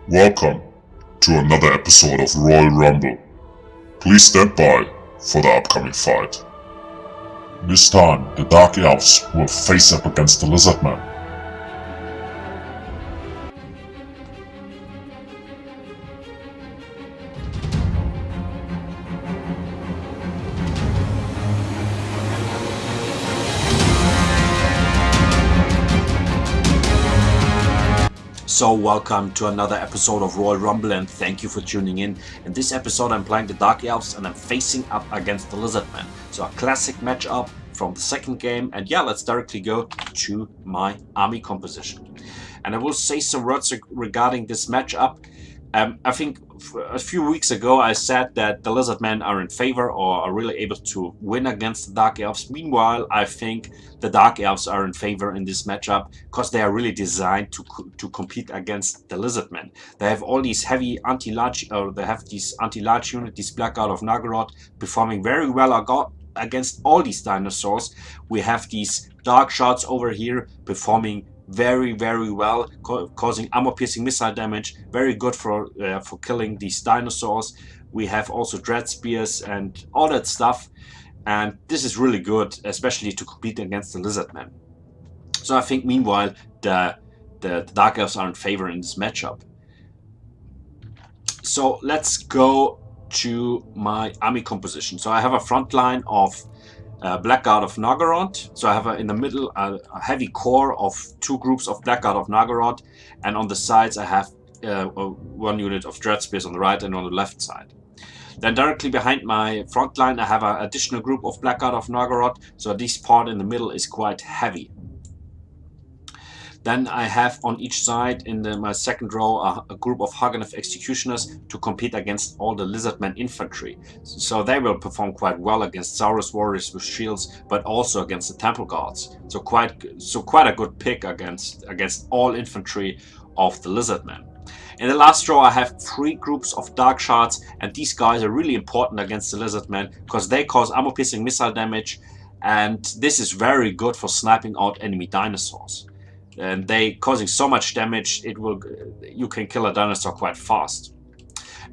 Welcome to another episode of Royal Rumble. Please stand by for the upcoming fight. This time, the Dark Elves will face up against the Lizardmen. So welcome to another episode of Royal Rumble and thank you for tuning in. In this episode I'm playing the Dark Elves and I'm facing up against the Lizardmen. So a classic matchup from the second game, and yeah, let's directly go to my army composition. And I will say some words regarding this matchup. I think a few weeks ago I said that the Lizardmen are in favor or are really able to win against the Dark Elves. Meanwhile, I think the Dark Elves are in favor in this matchup because they are really designed to compete against the Lizardmen. They have all these heavy anti-large, or they have these anti-large unit, this Blackout of Naggaroth, performing very well against all these dinosaurs. We have these Dark Shots over here performing very well, causing armor-piercing missile damage, very good for killing these dinosaurs. We have also dread spears and all that stuff, and this is really good, especially to compete against the Lizardmen. So I think meanwhile the Dark Elves are in favor in this matchup. So let's go to my army composition. So I have a front line of Blackout of Naggaroth. So I have in the middle a heavy core of two groups of Blackout of Naggaroth, and on the sides I have one unit of Dread Spears on the right and on the left side. Then directly behind my front line I have an additional group of Blackout of Naggaroth, so this part in the middle is quite heavy. Then I have on each side in my second row a group of Haganeth Executioners to compete against all the Lizardmen infantry. So they will perform quite well against Saurus Warriors with shields, but also against the Temple Guards. So quite a good pick against all infantry of the Lizardmen. In the last row I have three groups of Dark Shards, and these guys are really important against the Lizardmen because they cause armor-piercing missile damage, and this is very good for sniping out enemy dinosaurs. And they causing so much damage, you can kill a dinosaur quite fast.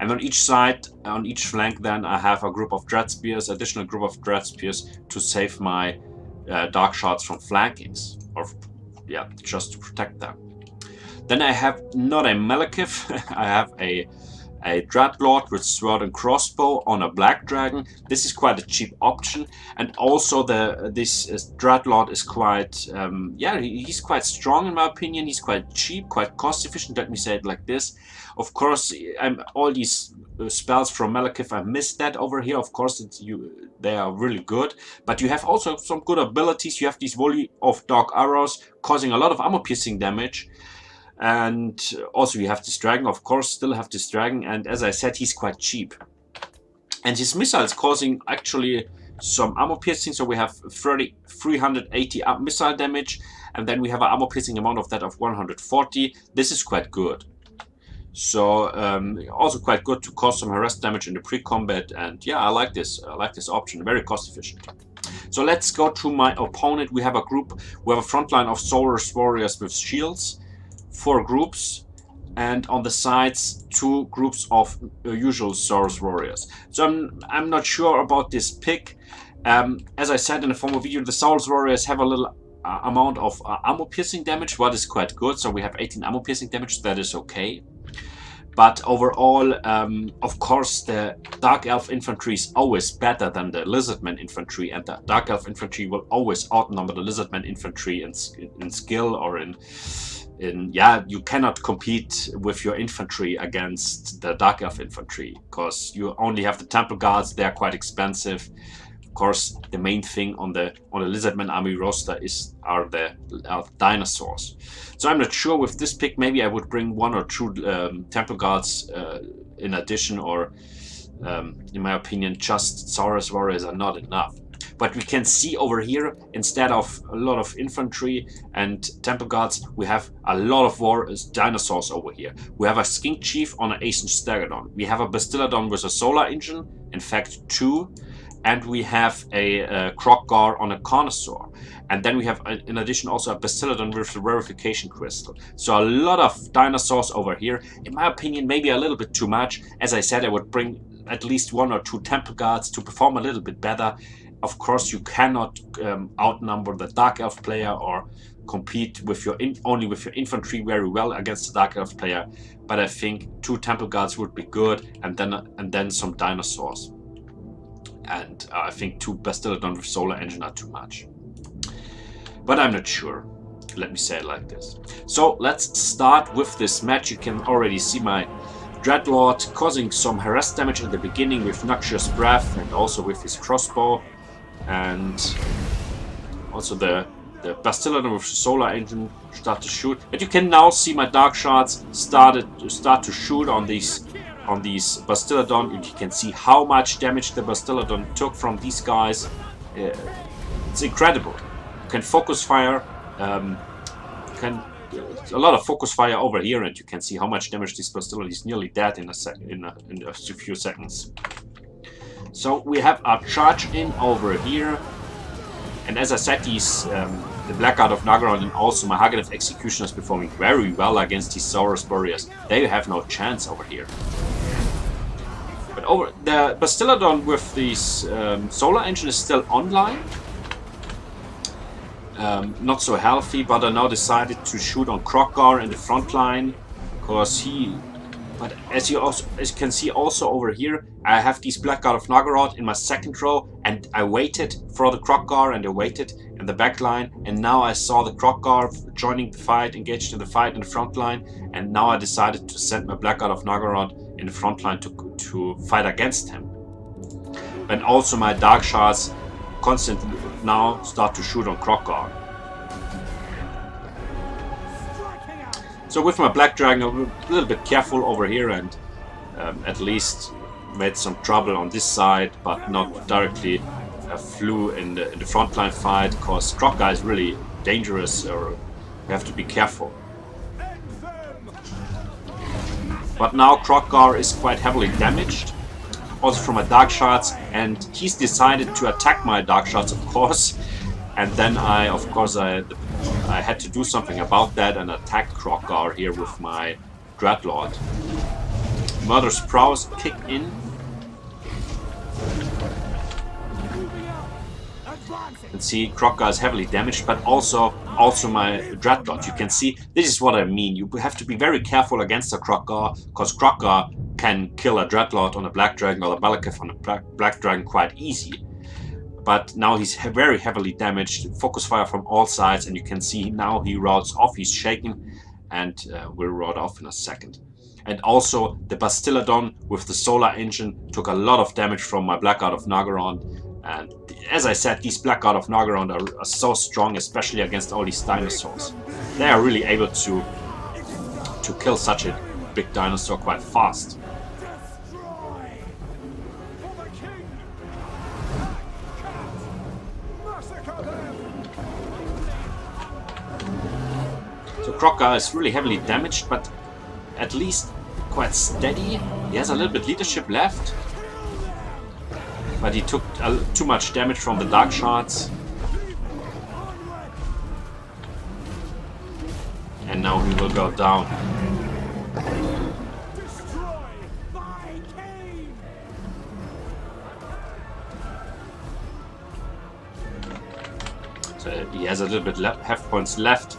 And on each side, on each flank, then I have a group of Dread Spears, additional group of Dread Spears to save my Dark Shards from flankings, or yeah, just to protect them. Then I have not a Malekith, I have a Dreadlord with sword and crossbow on a black dragon. This is quite a cheap option, and also this Dreadlord is quite yeah, he's quite strong in my opinion. He's quite cheap, quite cost efficient, let me say it like this. Of course, all these spells from Malekith, I missed that over here. Of course they are really good, but you have also some good abilities. You have these volley of dark arrows causing a lot of armor piercing damage. And also you have this dragon, of course, still have this dragon, and as I said, he's quite cheap. And his missiles causing actually some armor piercing, so we have 380 missile damage, and then we have an armor piercing amount of that of 140. This is quite good. So also quite good to cause some harass damage in the pre-combat, and yeah, I like this option, very cost efficient. So let's go to my opponent. We have a front line of Saurus Warriors with shields, 4 groups, and on the sides 2 groups of usual Saurus Warriors. So I'm not sure about this pick. As I said in a former video, the Saurus Warriors have a little amount of armor piercing damage, what is quite good. So we have 18 armor piercing damage, that is okay. But overall, of course, the Dark Elf infantry is always better than the Lizardmen infantry, and the Dark Elf infantry will always outnumber the Lizardmen infantry in skill or yeah, you cannot compete with your infantry against the Dark Elf infantry because you only have the Temple Guards. They are quite expensive. Of course, the main thing on the Lizardmen army roster are the dinosaurs. So I'm not sure with this pick. Maybe I would bring 1 or 2 Temple Guards in addition, or in my opinion, just Saurus Warriors are not enough. But we can see over here, instead of a lot of infantry and Temple Guards, we have a lot of dinosaurs over here. We have a Skink Chief on an Ancient Stegodon. We have a Bastiladon with a solar engine, in fact 2. and we have a Kroggar on a Connoisseur. And then we have, in addition, also a Bastiladon with the Verification Crystal. So a lot of dinosaurs over here. In my opinion, maybe a little bit too much. As I said, I would bring at least 1 or 2 Temple Guards to perform a little bit better. Of course, you cannot outnumber the Dark Elf player or compete with your only with your infantry very well against the Dark Elf player. But I think 2 Temple Guards would be good, and then some dinosaurs. And I think 2 Bastiladon with Solar Engine are too much. But I'm not sure. Let me say it like this. So let's start with this match. You can already see my Dreadlord causing some harass damage in the beginning with Noxious Breath and also with his crossbow. And also the Bastiladon with the Solar Engine start to shoot. But you can now see my Dark Shards start to shoot on these Bastiladon. And you can see how much damage the Bastiladon took from these guys. It's incredible. You can focus fire, a lot of focus fire over here, and you can see how much damage this Bastiladon is nearly dead in a few seconds. So we have our charge in over here, and as I said, the Black Guard of Nagaroth and also my Hageneth Executioners performing very well against these Saurus Warriors. They have no chance over here. But over the Bastiladon with this Solar Engine is still online. Not so healthy, but I now decided to shoot on Kroggar in the front line because but as you can see also over here, I have these Black Guard of Nagaroth in my second row, and I waited for the Kroggar and I waited in the back line, and now I saw the Kroggar joining the fight, engaged in the fight in the front line, and now I decided to send my Black Guard of Nagaroth in the front line to fight against him. And also my Dark Shards constantly now start to shoot on Kroggar. So with my Black Dragon, I'm a little bit careful over here and at least made some trouble on this side, but not directly flew in the frontline fight, because Kroggar is really dangerous, or you have to be careful. But now Kroggar is quite heavily damaged, also from my Dark Shards, and he's decided to attack my Dark Shards, of course. And then I had to do something about that and attack Kroggar here with my Dreadlord. Murder's Prowess kicked in. You can see Kroggar is heavily damaged, but also my Dreadlord. You can see, this is what I mean. You have to be very careful against a Kroggar, because Kroggar can kill a Dreadlord on a Black Dragon or a Malekith on a Black Dragon quite easy. But now he's very heavily damaged, focus fire from all sides, and you can see now he routes off, he's shaken, and will rout off in a second. And also the Bastiladon with the Solar Engine took a lot of damage from my Black Guard of Nagaroth. And as I said, these Black Guard of Nagaroth are so strong, especially against all these dinosaurs. They are really able to kill such a big dinosaur quite fast. So Kroggar is really heavily damaged, but at least quite steady. He has a little bit leadership left, but he took too much damage from the Dark Shards. And now he will go down. So he has a little bit health points left.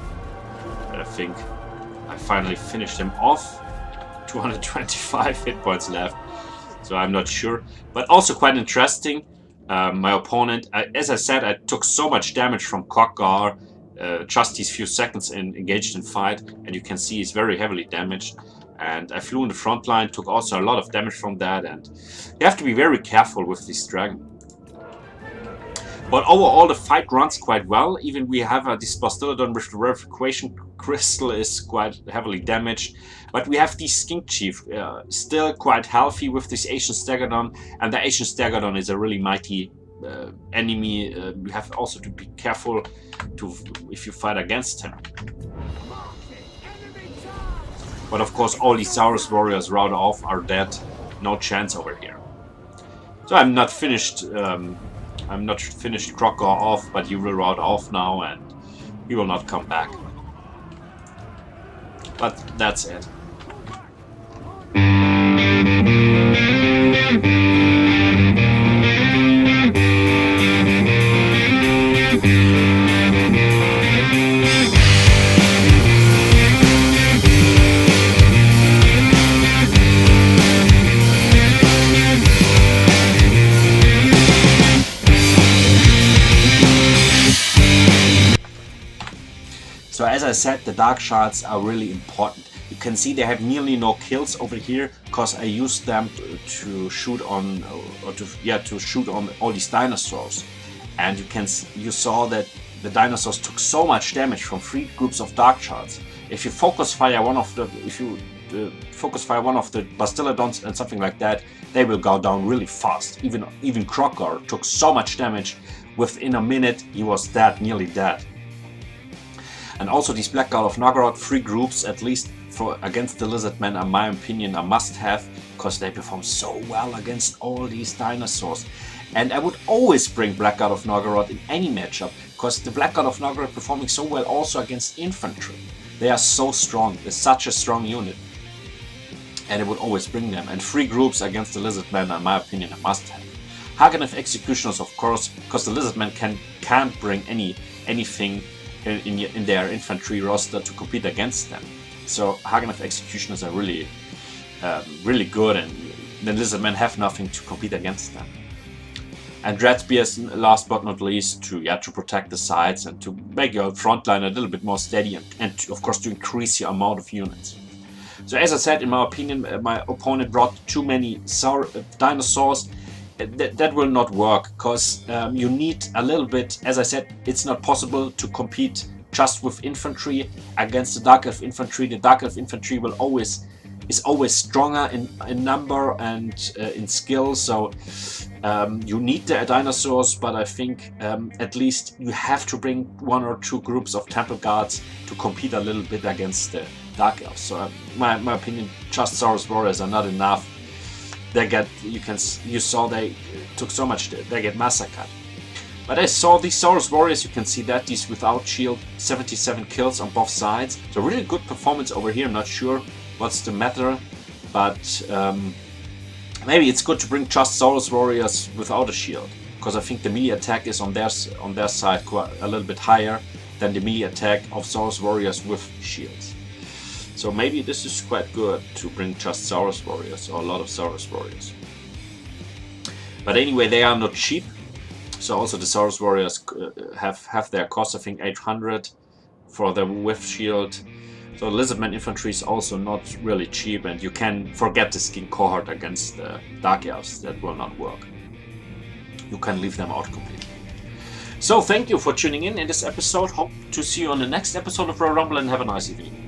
I think I finally finished him off. 225 hit points left, so I'm not sure. But also quite interesting, my opponent, as I said, I took so much damage from Kroggar just these few seconds engaged in fight, and you can see he's very heavily damaged. And I flew in the front line, took also a lot of damage from that, and you have to be very careful with this dragon. But overall, the fight runs quite well. Even we have this Bastiladon with the Verification Crystal is quite heavily damaged. But we have the Skink Chief still quite healthy with this Asian Stegodon. And the Asian Stegodon is a really mighty enemy. You have also to be careful if you fight against him. But of course, all these Saurus Warriors route off are dead. No chance over here. So I'm not finished. I'm not finished Crocker off, but he will route off now, and he will not come back. But that's it. So as I said, the dark shards are really important. You can see they have nearly no kills over here because I used them to shoot on, to shoot on all these dinosaurs. And you saw that the dinosaurs took so much damage from 3 groups of dark shards. If you focus fire one of the, Bastillodons and something like that, they will go down really fast. Even Crocker took so much damage. Within a minute, he was dead, nearly dead. And also these Black Guard of Naggaroth, 3 groups at least against the Lizardmen, in my opinion, are must-have because they perform so well against all these dinosaurs. And I would always bring Black Guard of Naggaroth in any matchup because the Black Guard of Naggaroth performing so well also against infantry. They are so strong. They're such a strong unit. And I would always bring them. And 3 groups against the Lizardmen, in my opinion, a must-have. Haganeth Executioners, of course, because the Lizardmen can't bring anything in their infantry roster to compete against them. So Haganeth Executioners are really good, and the Lizardmen have nothing to compete against them. And Dread Spears, last but not least, to protect the sides and to make your front line a little bit more steady, and of course to increase your amount of units. So as I said, in my opinion, my opponent brought too many dinosaurs. That will not work because you need a little bit. As I said, it's not possible to compete just with infantry against the Dark Elf infantry. The Dark Elf infantry is always stronger in number and in skill. So you need the dinosaurs, but I think at least you have to bring 1 or 2 groups of Temple Guards to compete a little bit against the Dark Elves. So my opinion, just Saurus Warriors are not enough. You saw they took so much, they get massacred. But I saw these Saurus Warriors, you can see that, these without shield, 77 kills on both sides. So really good performance over here. I'm not sure what's the matter, but maybe it's good to bring just Saurus Warriors without a shield, because I think the melee attack is on their side quite a little bit higher than the melee attack of Saurus Warriors with shields. So maybe this is quite good to bring just Saurus Warriors, or a lot of Saurus Warriors. But anyway, they are not cheap. So also the Saurus Warriors have their cost, I think 800 for the with shield. So Lizardmen infantry is also not really cheap, and you can forget the skin cohort against the Dark Elves. That will not work. You can leave them out completely. So thank you for tuning in this episode. Hope to see you on the next episode of Royal Rumble, and have a nice evening.